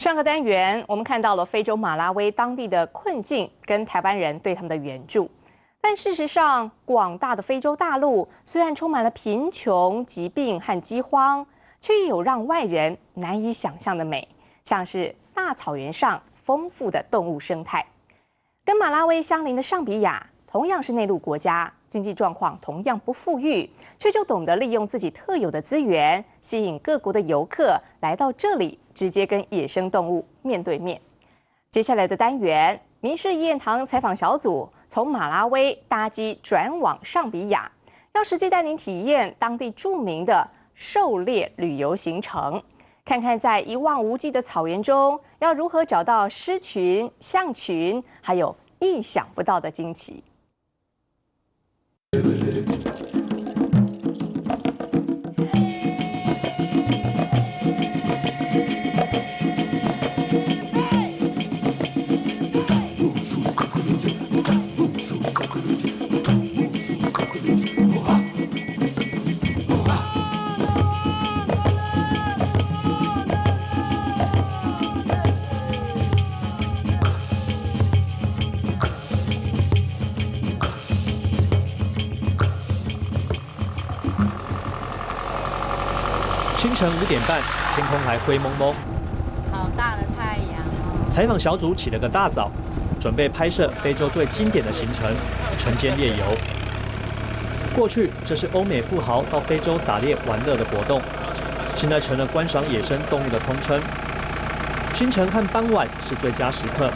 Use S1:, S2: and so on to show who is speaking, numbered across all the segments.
S1: 上个单元我们看到了非洲马拉维当地的困境跟台湾人对他们的援助，但事实上，广大的非洲大陆虽然充满了贫穷、疾病和饥荒，却也有让外人难以想象的美，像是大草原上丰富的动物生态。跟马拉维相邻的尚比亚同样是内陆国家，经济状况同样不富裕，却就懂得利用自己特有的资源，吸引各国的游客来到这里，直接跟野生动物面对面。接下来的单元，民视异言堂采访小组从马拉维搭机转往尚比亚，要实际带您体验当地著名的狩猎旅游行程，看看在一望无际的草原中，要如何找到狮群、象群，还有意想不到的惊奇。
S2: 清晨5点半，天空还灰蒙蒙，
S3: 好大的太阳哦！
S2: 采访小组起了个大早，准备拍摄非洲最经典的行程——晨间猎游。过去这是欧美富豪到非洲打猎玩乐的活动，现在成了观赏野生动物的通称。清晨和傍晚是最佳时刻，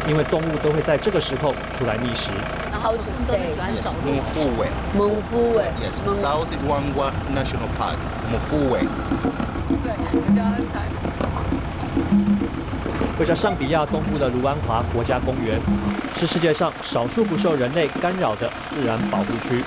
S2: 因为动物都会在这个时候出来觅食。
S3: 然后都喜欢走路。
S4: 蒙夫尾 Yes, South Luangwa National Park. 蒙夫尾。
S2: 位在尚比亚东部的卢安华国家公园，是世界上少数不受人类干扰的自然保护区。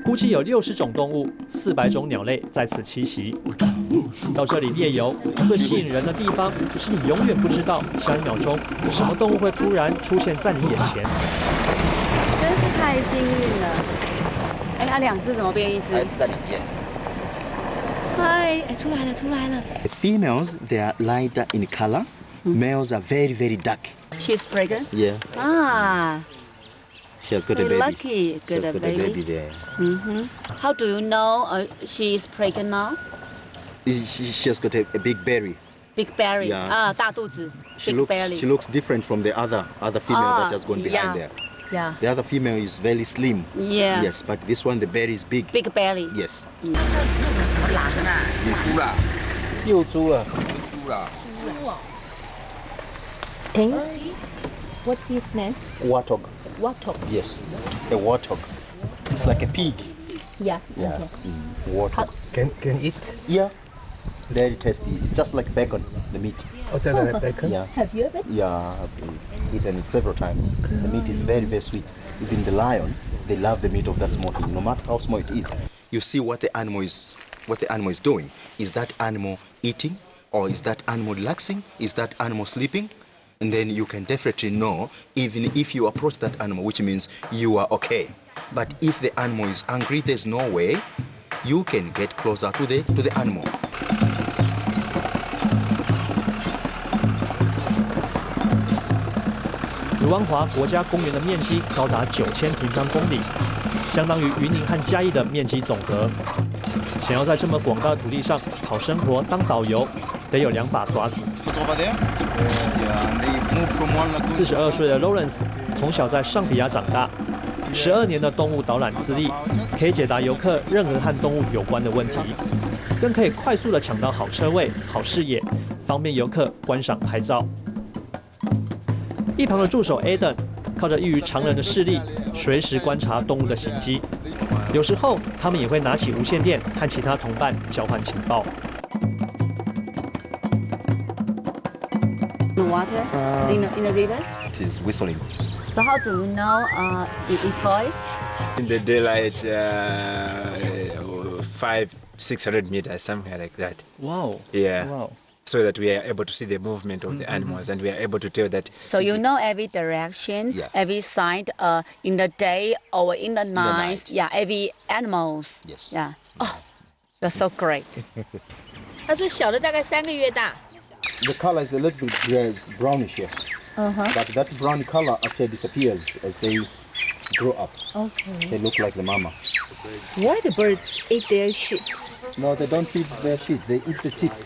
S2: 估计有60种动物、400种鸟类在此栖息。到这里猎游，最吸引人的地方是你永远不知道下1秒钟什么动物会突然出现在你眼前。
S3: 真是太幸运了！哎，它2只怎么变1只？
S4: 在里面。
S3: 嗨，哎，出来了，出来了。
S4: The females they are lighter in color. Males are very very dark.
S3: She's pregnant.
S4: Yeah.
S3: Ah.
S4: She has got a
S3: Very
S4: baby.
S3: lucky,
S4: She has
S3: got a
S4: got a baby
S3: baby.
S4: there.
S3: How do you know she is pregnant now?
S4: She has got a big belly.
S3: Big belly.
S4: Yeah.
S3: 啊，大肚子。
S4: She
S3: Big belly.
S4: looks different from the other female that has gone behind there.
S3: Yeah.
S4: The other female is very slim.
S3: Yeah.
S4: Yes, but this one the belly is big.
S3: Big belly.
S4: Yes.
S3: 什么狼啊？
S4: 野猪啦，幼猪了，猪啦。
S1: What's his name?
S4: Warthog.
S1: Warthog.
S4: Yes, a warthog. It's like a pig.
S1: Yeah.
S4: Yeah. Warthog.
S5: Can eat?
S4: Yeah. Very tasty. It's just like bacon, the meat.
S5: Other than bacon?
S4: Yeah.
S1: Have you ever?
S4: Yeah, I've eaten it several times. The meat is very, very sweet. Even the lion, they love the meat of that small thing, no matter how small it is. You see what the animal is doing. Is that animal eating, or is that animal relaxing? Is that animal sleeping? And then you can definitely know, even if you approach that animal, which means you are okay. But if the animal is angry, there's no way you can get closer to the animal.
S2: 卢安华国家公园的面积高达9000平方公里，相当于云林和嘉义的面积总和。想要在这么广大的土地上讨生活当导游，得有2把刷子。42岁的 Lawrence 从小在尚比亚长大，12年的动物导览资历，可以解答游客任何和动物有关的问题，更可以快速地抢到好车位、好视野，方便游客观赏拍照。 一旁的助手 Adam 靠着异于常人的视力，随时观察动物的行迹。有时候，他们也会拿起无线电和其他同伴交换情报。
S3: The water in the river.
S4: It is whistling.
S3: So how do you know its voice?
S5: In the daylight, 500-600 meters, something like that.
S2: Wow!
S5: Yeah.
S2: Wow!
S5: So that we are able to see the movement of the animals, and we are able to tell that.
S3: So you know every direction,
S4: Yeah.
S3: every side, in the day or in the night.
S4: night.
S3: Yeah, every animals.
S4: Yes.
S3: Yeah. Oh, that's so great.
S6: 他说小的大概3个月大。
S4: the color is a little bit brownish, yes. But that brown color actually disappears as they grow up.
S3: Okay.
S4: They look like the mama.
S3: Why the birds eat their shit?
S4: No, they don't eat their shit. They eat the chicks.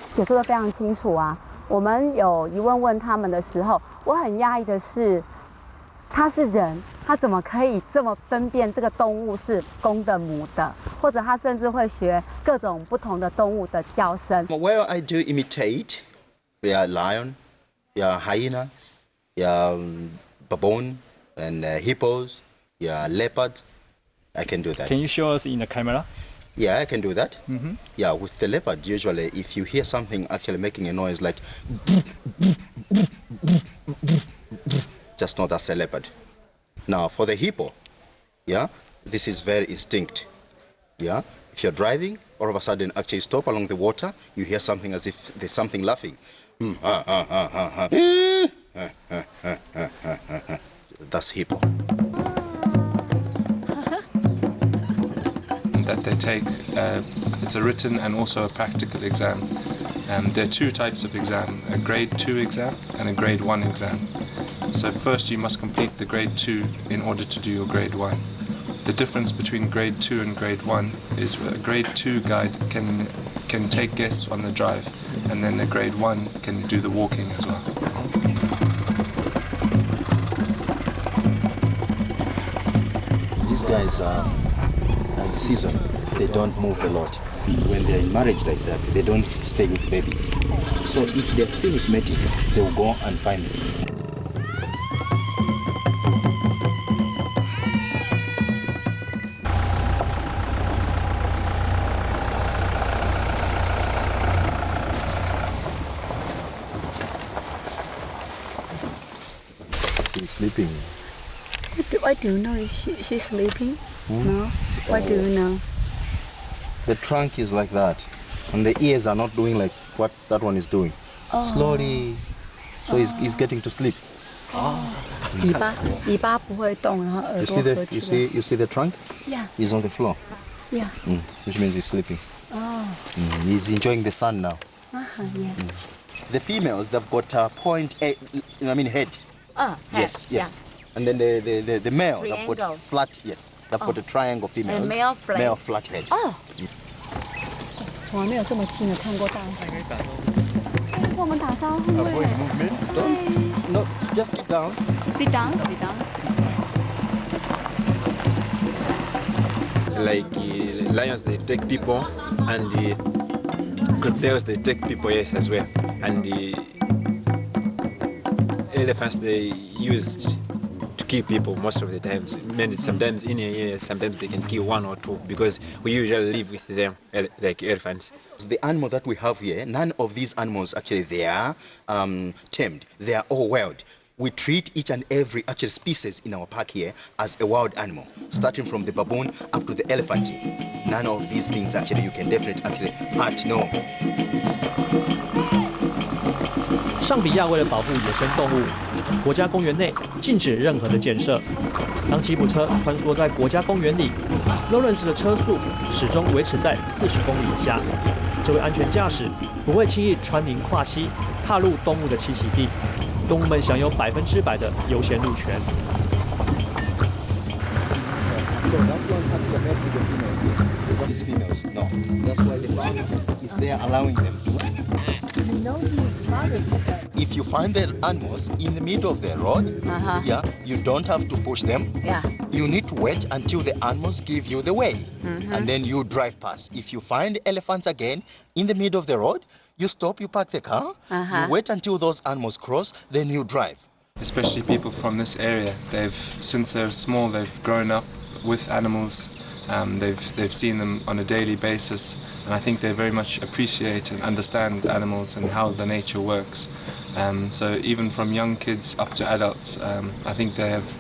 S3: 解说的非常清楚啊。我们有疑问问他们的时候，我很讶异的是，他是人，他怎么可以这么分辨这个动物是公的母的？或者他甚至会学各种不同的动物的叫声。
S4: Well, I do imitate. Yeah, lion, yeah, hyena, yeah, baboon, and hippos, yeah, leopard. I can do that.
S2: Can you show us in the camera?
S4: Yeah, I can do that. Yeah, with the leopard, usually, if you hear something actually making a noise like, just know that's a leopard. Now, for the hippo, yeah, this is very instinct. Yeah, if you're driving, all of a sudden, actually stop along the water, you hear something as if there's something laughing. That's hippo.
S6: That they take, it's a written and also a practical exam. There are two types of exam, a grade 2 exam and a grade 1 exam. So first you must complete the grade 2 in order to do your grade 1. The difference between grade 2 and grade 1 is a grade 2 guide can take guests on the drive, and then a grade 1 can do the walking as well.
S4: These guys are season. They don't move a lot. When they're in marriage like that, they don't stay with babies. So if they're finished mating, they will go and find them. She's sleeping.
S3: Why do you know she's sleeping? No? Why do you know?
S4: The trunk is like that, and the ears are not doing like what that one is doing. Slowly, so he's getting to sleep.
S3: 尾巴不会动，然后耳
S4: You
S3: 朵
S4: see
S3: 合
S4: the
S3: 起来。
S4: you see the trunk?
S3: Yeah,
S4: He's on the floor,
S3: yeah.
S4: which means he's sleeping.
S3: Oh,
S4: He's enjoying the sun now.
S3: yeah.
S4: The females, they've got a point, head. Yes, yes. And then the male, they've got
S3: Triangle.
S4: flat, yes. They've got a triangle females.
S3: And male flat.
S4: Male flat head.
S3: 哦，从来没有这么近的看过大象。跟我们打招呼哎。
S4: No, just sit down.
S3: Sit down, sit down.
S5: Like lions, they take people, and the crocodiles, they take people, yes, as well. And the elephants, they used to kill people most of the times. Sometimes in a year, sometimes they can kill 1 or 2 because we usually live with them, like elephants.
S4: The animal that we have here, none of these animals actually they are tamed. They are all wild. We treat each and every actual species in our park here as a wild animal, starting from the baboon up to the elephant. None of these things actually you can definitely actually hunt. No.
S2: 尚比亚为了保护野生动物，国家公园内禁止任何的建设。当吉普车穿梭在国家公园里，Lawrence 的车速始终维持在40公里以下。这位安全驾驶不会轻易穿林跨溪，踏入动物的栖息地。动物们享有100%的优先入权。
S4: So that's why I'm having a met with the females here. These females, no. That's why the farmer is there allowing them to. If you find the animals in the middle of the road, yeah, you don't have to push them.
S3: Yeah.
S4: You need to wait until the animals give you the way, and then you drive past. If you find elephants again in the middle of the road, you stop, you park the car, you wait until those animals cross, then you drive.
S6: Especially people from this area, since they're small, they've grown up with animals. They've seen them on a daily basis, and I think they very much appreciate and understand animals and how the nature works. So even from young kids up to adults, I think they have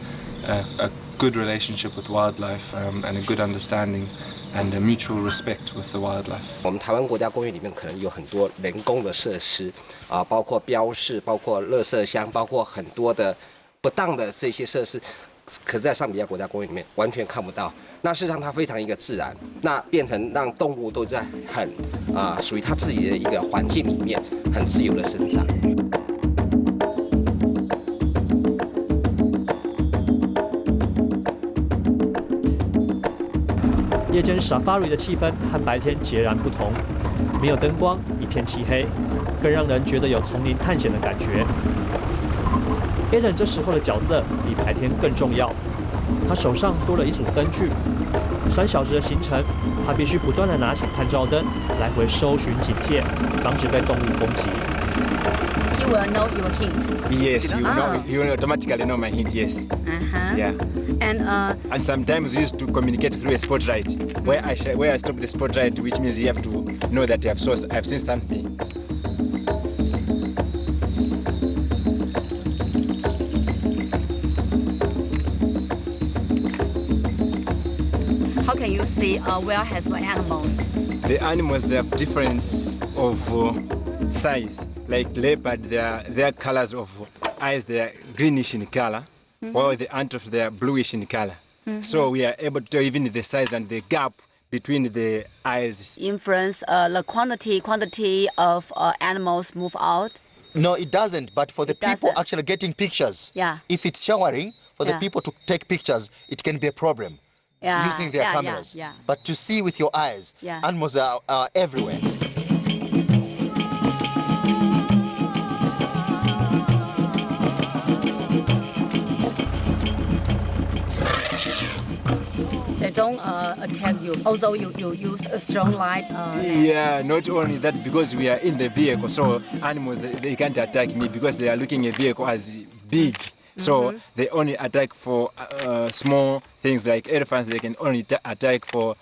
S6: a good relationship with wildlife and a good understanding and a mutual respect with the wildlife.
S7: 我们台湾国家公园里面可能有很多人工的设施啊，包括标示，包括垃圾箱，包括很多的不当的这些设施。可是在上比亚国家公园里面完全看不到。那事实上它非常一个自然，那变成让动物都在很属于它自己的一个环境里面很自由的生长。
S2: 夜间 Safari 的气氛和白天截然不同，没有灯光，一片漆黑，更让人觉得有丛林探险的感觉。Aiden 这时候的角色比白天更重要，他手上多了一组灯具。3小时的行程，他必须不断地拿起探照灯，来回搜寻警戒，防止被动物攻击。
S3: He will know your hint.
S5: Yes, you will automatically know my hint. Yes. Yeah.
S3: And
S5: sometimes we used to communicate through a spotlight, where I stop the spotlight, which means you have to know that I've seen something.
S3: how can you see where has the animals?
S5: The animals, they have difference of size. Like leopard, their colors of eyes, they are greenish in color, while the antelopes, they are bluish in color. So we are able to tell even the size and the gap between the eyes.
S3: Influence the quantity of animals move out.
S4: No, it doesn't. But for the people actually getting pictures, if it's showering, for the people to take pictures, it can be a problem using their cameras. But to see with your eyes, animals are everywhere.
S3: They don't attack you, although you use a strong light.
S5: Yeah, not only that, because we are in the vehicle, so animals, they can't attack me because they are looking at the vehicle as big. So they only attack for small things like elephants. They can only attack for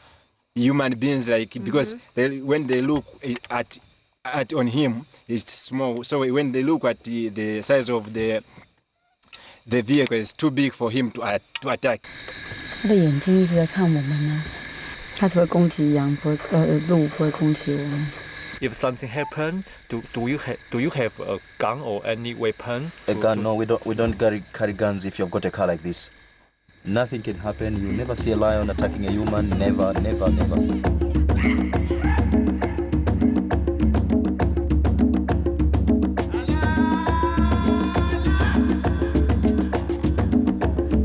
S5: human beings, like because when they look at on him, it's small. So when they look at the size of the vehicle, is too big for him to attack.
S3: 他的眼睛一直在看我们呢，他只会攻击羊，不会鹿，不会攻击我们。
S2: If something happen, do you have a gun or any weapon?
S4: A gun? No, we don't carry guns if you've got a car like this. Nothing can happen. You never see a lion attacking a human. Never, never, never.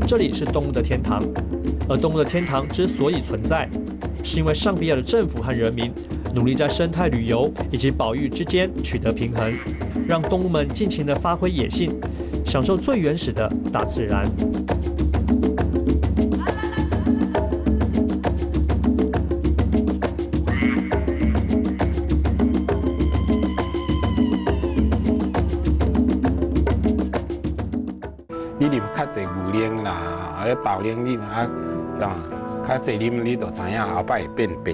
S2: 这里是动物的天堂，而动物的天堂之所以存在，是因为上比亚的政府和人民努力在生态旅游以及保育之间取得平衡，让动物们尽情地发挥野性，享受最原始的大自然。
S8: 你啉较侪牛奶啦，还有豆奶啉较侪啉你就知影后摆会变白。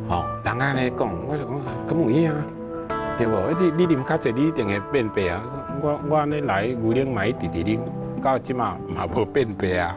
S8: 吼，人安尼讲，我就讲，咁有影啊，对无？你啉较侪，你一定会变白啊。我安尼来牛奶嘛一直啉，到即嘛嘛无变白啊。